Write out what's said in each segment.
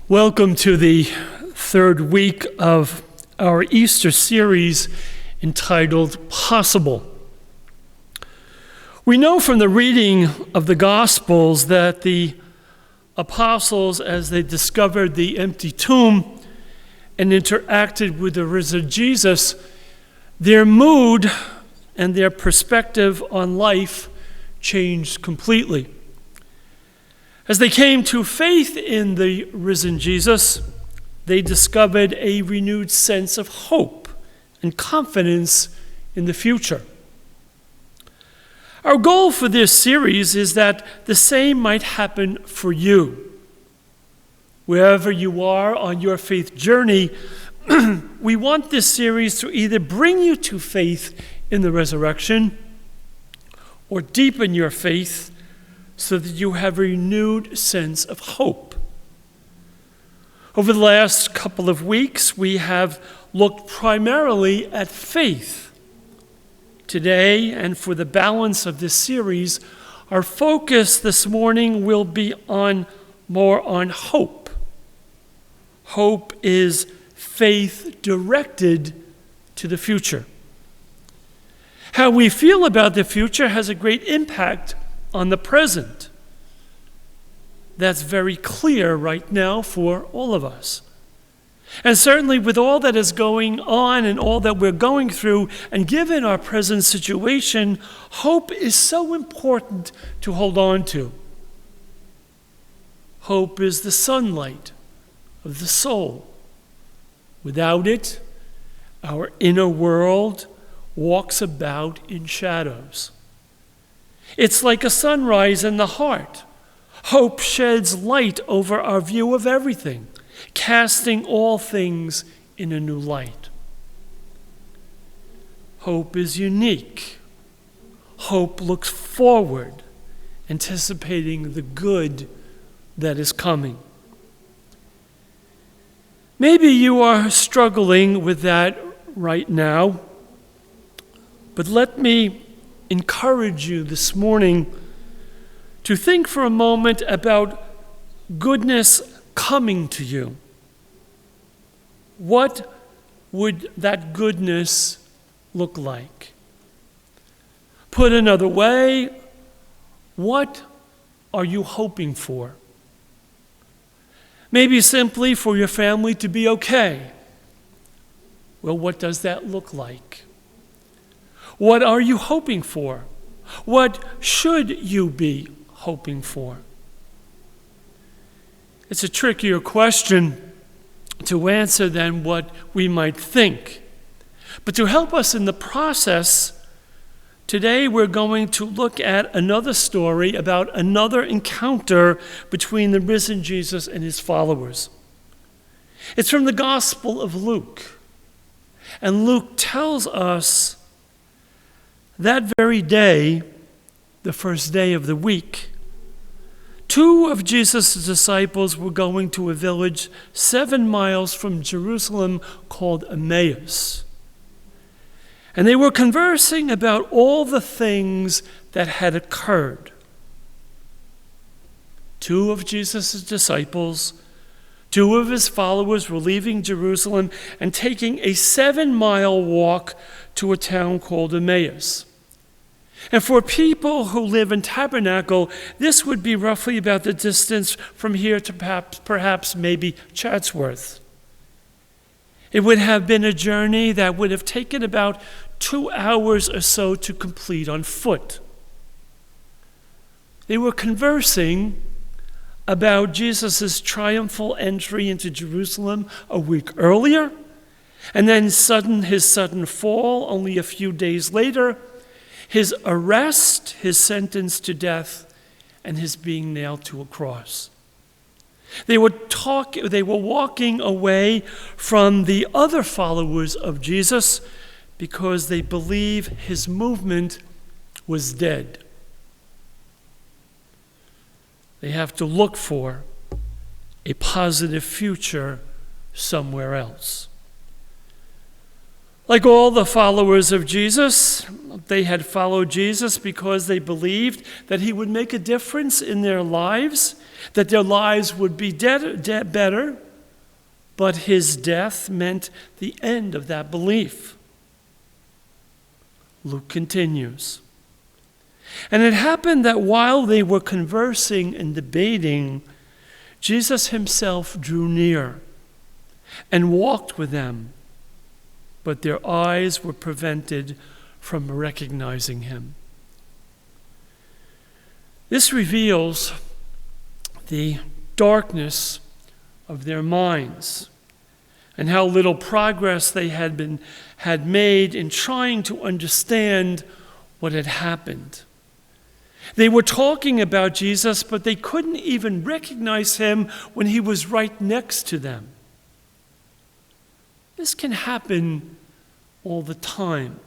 Welcome to the third week of our Easter series entitled Possible. We know from the reading of the Gospels that the apostles, as they discovered the empty tomb and interacted with the risen Jesus, their mood and their perspective on life changed completely. As they came to faith in the risen Jesus, they discovered a renewed sense of hope and confidence in the future. Our goal for this series is that the same might happen for you. Wherever you are on your faith journey, we want this series to either bring you to faith in the resurrection or deepen your faith so that you have a renewed sense of hope. Over the last couple of weeks, we have looked primarily at faith. Today, and for the balance of this series, our focus this morning will be more on hope. Hope is faith directed to the future. How we feel about the future has a great impact on the present. That's very clear right now for all of us. And certainly with all that is going on and all that we're going through, and given our present situation, hope is so important to hold on to. Hope is the sunlight of the soul. Without it, our inner world walks about in shadows. It's like a sunrise in the heart. Hope sheds light over our view of everything, casting all things in a new light. Hope is unique. Hope looks forward, anticipating the good that is coming. Maybe you are struggling with that right now, but let me encourage you this morning to think for a moment about goodness coming to you. What would that goodness look like? Put another way, what are you hoping for? Maybe simply for your family to be okay. Well, what does that look like? What are you hoping for? What should you be hoping for? It's a trickier question to answer than what we might think. But to help us in the process, today we're going to look at another story about another encounter between the risen Jesus and his followers. It's from the Gospel of Luke. And Luke tells us that very day, the first day of the week, two of Jesus' disciples were going to a village 7 miles from Jerusalem called Emmaus. And they were conversing about all the things that had occurred. Two of Jesus' disciples, two of his followers were leaving Jerusalem and taking a 7-mile walk to a town called Emmaus. And for people who live in Tabernacle, this would be roughly about the distance from here to perhaps maybe Chatsworth. It would have been a journey that would have taken about 2 hours or so to complete on foot. They were conversing about Jesus' triumphal entry into Jerusalem a week earlier, and then his sudden fall only a few days later, his arrest, his sentence to death, and his being nailed to a cross. They were walking away from the other followers of Jesus because they believe his movement was dead. They have to look for a positive future somewhere else. Like all the followers of Jesus, they had followed Jesus because they believed that he would make a difference in their lives that their lives would be better, but his death meant the end of that belief. Luke continues. And it happened that while they were conversing and debating, Jesus himself drew near and walked with them, but their eyes were prevented from recognizing him. This reveals the darkness of their minds and how little progress they had made in trying to understand what had happened. They were talking about Jesus, but they couldn't even recognize him when he was right next to them. This can happen all the time.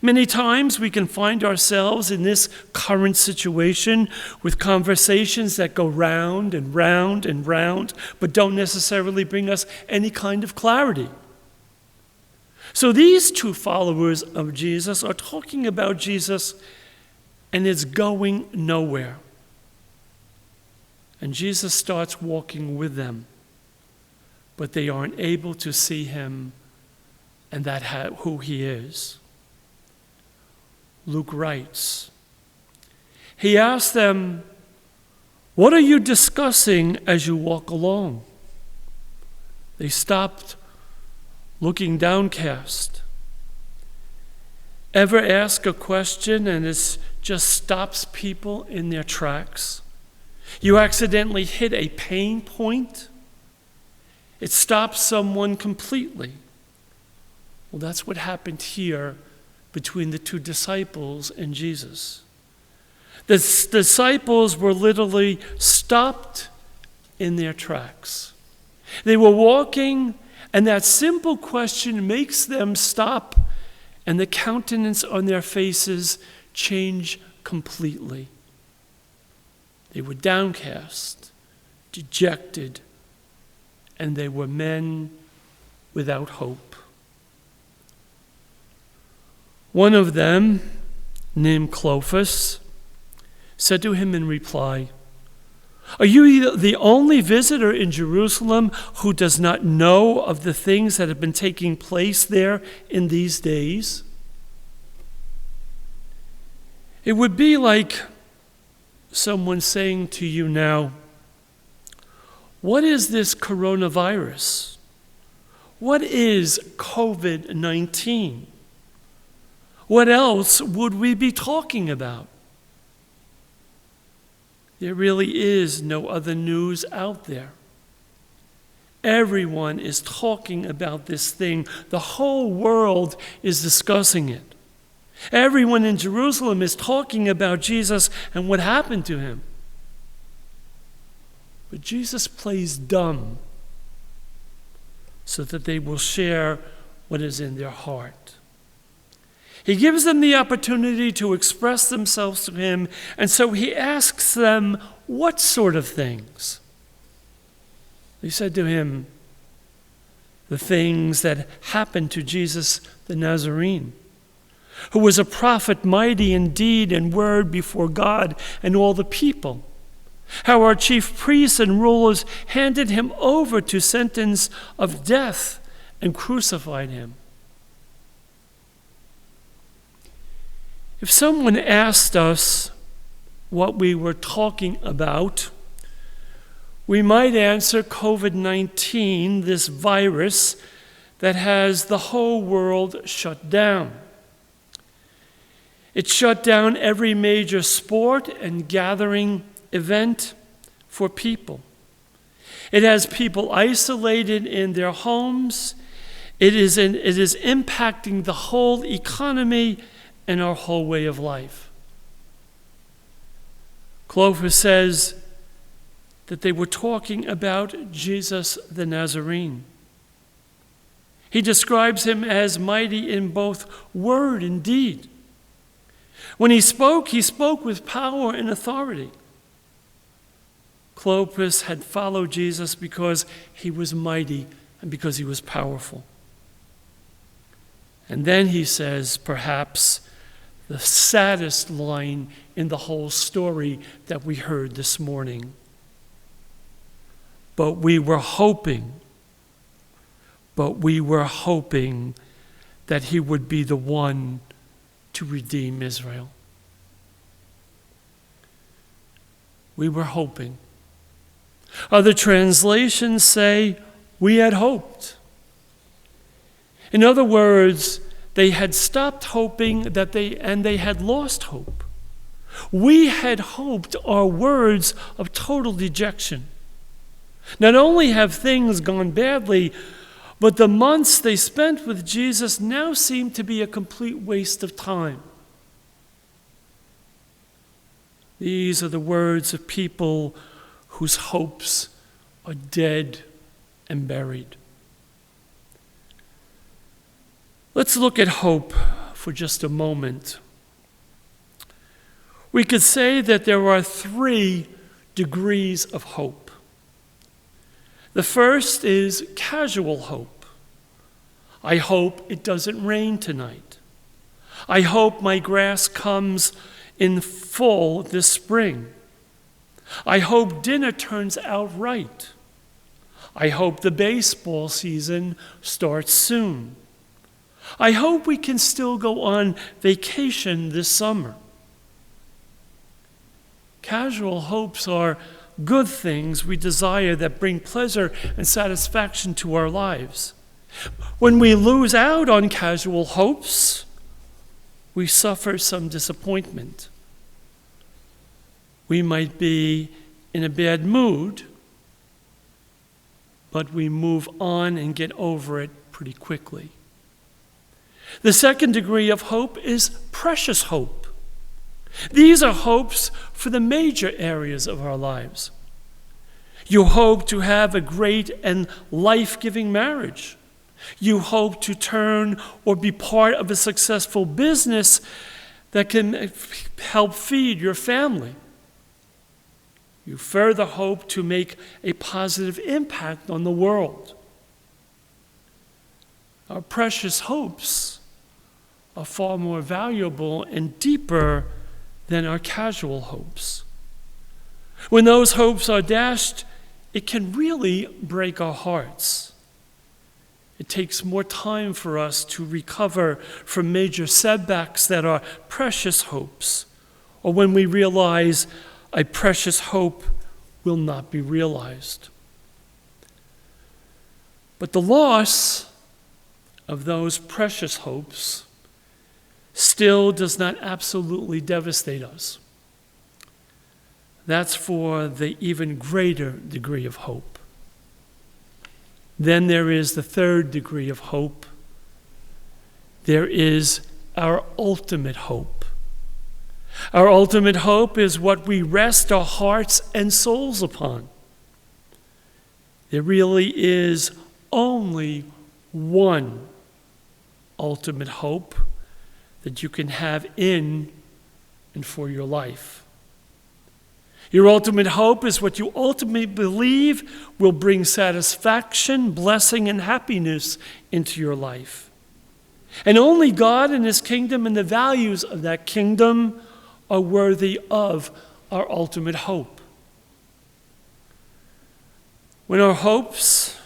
Many times we can find ourselves in this current situation with conversations that go round and round and round, but don't necessarily bring us any kind of clarity. So these two followers of Jesus are talking about Jesus, and it's going nowhere. And Jesus starts walking with them, but they aren't able to see him and who he is. Luke writes, he asked them, "What are you discussing as you walk along?" They stopped, looking downcast. Ever ask a question and it just stops people in their tracks? You accidentally hit a pain point. It stops someone completely. Well, that's what happened here between the two disciples and Jesus. The disciples were literally stopped in their tracks. They were walking, and that simple question makes them stop, and the countenance on their faces change completely. They were downcast, dejected, and they were men without hope. One of them, named Clopas, said to him in reply, "Are you the only visitor in Jerusalem who does not know of the things that have been taking place there in these days?" It would be like someone saying to you now, "What is this coronavirus? What is COVID-19? What else would we be talking about?" There really is no other news out there. Everyone is talking about this thing. The whole world is discussing it. Everyone in Jerusalem is talking about Jesus and what happened to him. But Jesus plays dumb so that they will share what is in their heart. He gives them the opportunity to express themselves to him, and so he asks them, what sort of things? They said to him, the things that happened to Jesus the Nazarene, who was a prophet mighty in deed and word before God and all the people. How our chief priests and rulers handed him over to sentence of death and crucified him. If someone asked us what we were talking about, we might answer COVID-19, this virus that has the whole world shut down. It shut down every major sport and gathering event for people. It has people isolated in their homes. It is impacting the whole economy and our whole way of life. Clopas says that they were talking about Jesus the Nazarene. He describes him as mighty in both word and deed. When he spoke with power and authority. Clopas had followed Jesus because he was mighty and because he was powerful. And then he says, perhaps, the saddest line in the whole story that we heard this morning. but we were hoping that he would be the one to redeem Israel. We were hoping. Other translations say, we had hoped. In other words, they had stopped hoping and they had lost hope. We had hoped are words of total dejection. Not only have things gone badly, but the months they spent with Jesus now seem to be a complete waste of time. These are the words of people whose hopes are dead and buried. Let's look at hope for just a moment. We could say that there are 3 degrees of hope. The first is casual hope. I hope it doesn't rain tonight. I hope my grass comes in full this spring. I hope dinner turns out right. I hope the baseball season starts soon. I hope we can still go on vacation this summer. Casual hopes are good things we desire that bring pleasure and satisfaction to our lives. When we lose out on casual hopes, we suffer some disappointment. We might be in a bad mood, but we move on and get over it pretty quickly. The second degree of hope is precious hope. These are hopes for the major areas of our lives. You hope to have a great and life-giving marriage. You hope to turn or be part of a successful business that can help feed your family. You further hope to make a positive impact on the world. Our precious hopes are far more valuable and deeper than our casual hopes. When those hopes are dashed, it can really break our hearts. It takes more time for us to recover from major setbacks that are precious hopes, or when we realize a precious hope will not be realized. But the loss of those precious hopes still does not absolutely devastate us. That's for the even greater degree of hope. Then there is the third degree of hope. There is our ultimate hope. Our ultimate hope is what we rest our hearts and souls upon. There really is only one ultimate hope that you can have in and for your life. Your ultimate hope is what you ultimately believe will bring satisfaction, blessing, and happiness into your life. And only God and His kingdom and the values of that kingdom are worthy of our ultimate hope. When our hopes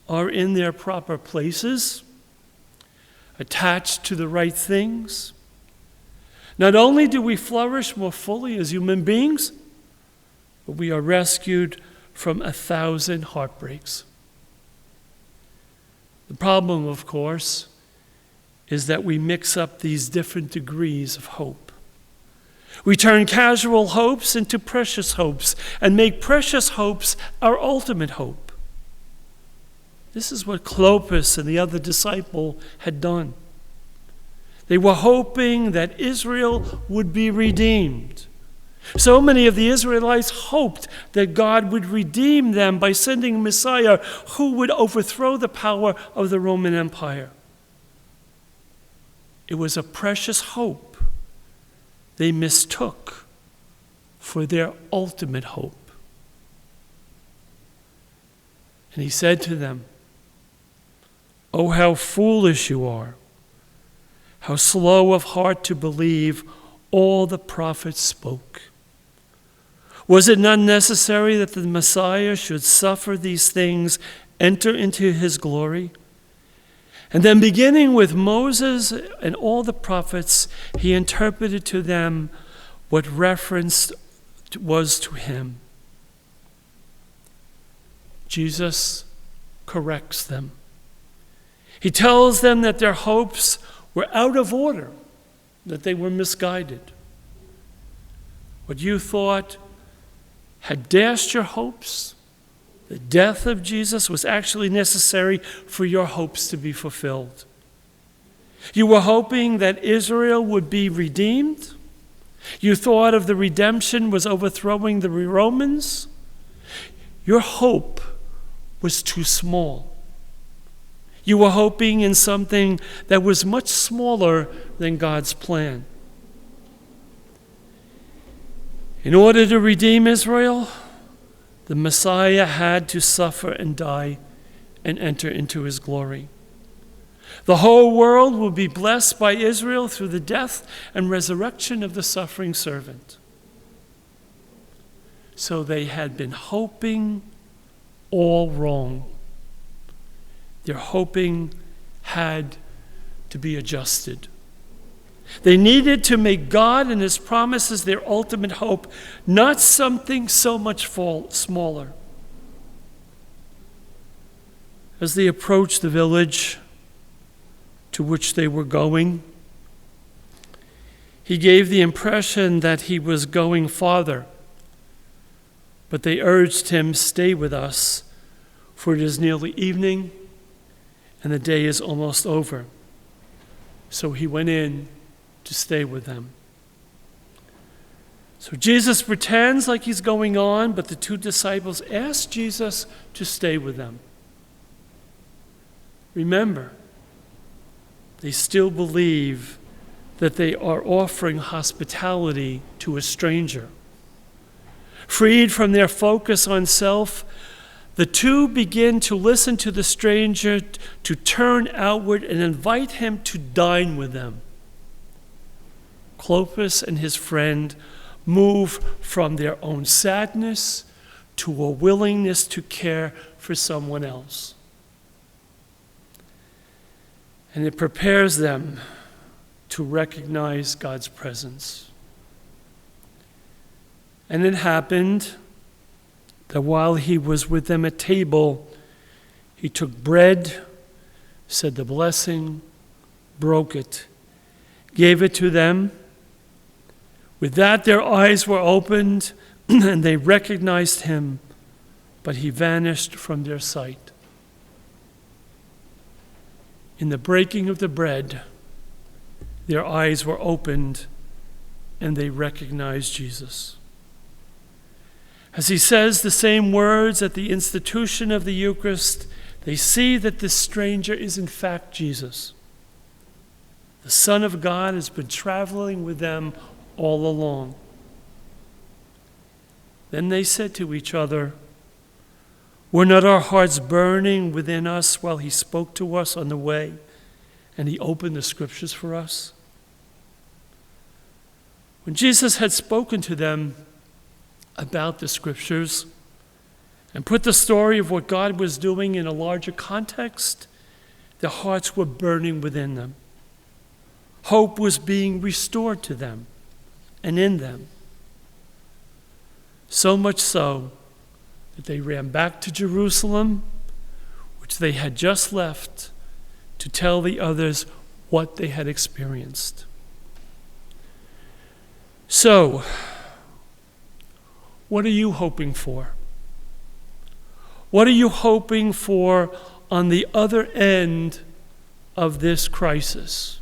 are in their proper places, attached to the right things, not only do we flourish more fully as human beings, but we are rescued from 1,000 heartbreaks. The problem, of course, is that we mix up these different degrees of hope. We turn casual hopes into precious hopes and make precious hopes our ultimate hope. This is what Clopas and the other disciple had done. They were hoping that Israel would be redeemed. So many of the Israelites hoped that God would redeem them by sending a Messiah who would overthrow the power of the Roman Empire. It was a precious hope they mistook for their ultimate hope. And He said to them, "Oh, how foolish you are! How slow of heart to believe all the prophets spoke. Was it not necessary that the Messiah should suffer these things, enter into his glory? And then beginning with Moses and all the prophets, he interpreted to them what reference was to him. Jesus corrects them. He tells them that their hopes were out of order, that they were misguided. What you thought had dashed your hopes, the death of Jesus was actually necessary for your hopes to be fulfilled. You were hoping that Israel would be redeemed. You thought of the redemption was overthrowing the Romans. Your hope was too small. You were hoping in something that was much smaller than God's plan. In order to redeem Israel, the Messiah had to suffer and die and enter into his glory. The whole world will be blessed by Israel through the death and resurrection of the suffering servant. So they had been hoping all wrong. Their hoping had to be adjusted. They needed to make God and his promises their ultimate hope, not something so much smaller. As they approached the village to which they were going, he gave the impression that he was going farther, but they urged him, "Stay with us, for it is nearly evening and the day is almost over." So he went in to stay with them. So Jesus pretends like he's going on, but the two disciples ask Jesus to stay with them. Remember, they still believe that they are offering hospitality to a stranger. Freed from their focus on self, the two begin to listen to the stranger, to turn outward and invite him to dine with them. Clopas and his friend move from their own sadness to a willingness to care for someone else. And it prepares them to recognize God's presence. And it happened that while he was with them at table, he took bread, said the blessing, broke it, gave it to them. With that, their eyes were opened and they recognized him, but he vanished from their sight. In the breaking of the bread, their eyes were opened and they recognized Jesus. As he says the same words at the institution of the Eucharist, they see that this stranger is in fact Jesus. The Son of God has been traveling with them all along. Then they said to each other, "Were not our hearts burning within us while he spoke to us on the way and he opened the scriptures for us?" When Jesus had spoken to them about the scriptures and put the story of what God was doing in a larger context, their hearts were burning within them. Hope was being restored to them and in them. So much so that they ran back to Jerusalem, which they had just left, to tell the others what they had experienced. So, what are you hoping for? What are you hoping for on the other end of this crisis?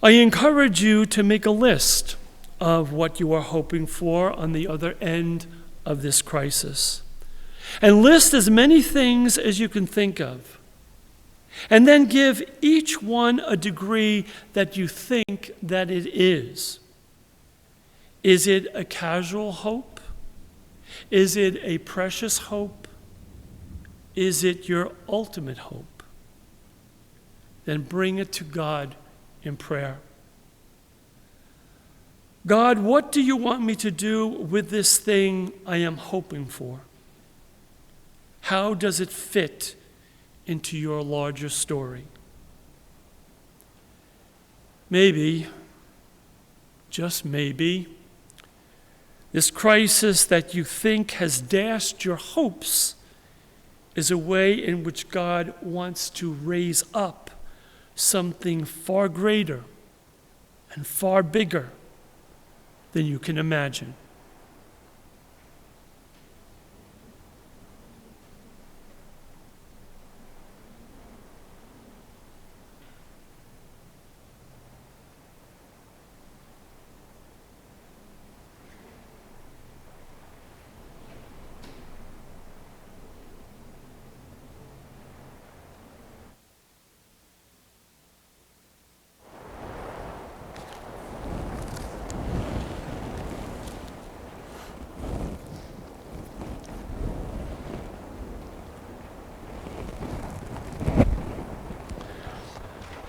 I encourage you to make a list of what you are hoping for on the other end of this crisis. And list as many things as you can think of. And then give each one a degree that you think that it is. Is it a casual hope? Is it a precious hope? Is it your ultimate hope? Then bring it to God in prayer. God, what do you want me to do with this thing I am hoping for? How does it fit into your larger story? Maybe, just maybe, this crisis that you think has dashed your hopes is a way in which God wants to raise up something far greater and far bigger than you can imagine.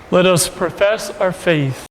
Let us profess our faith.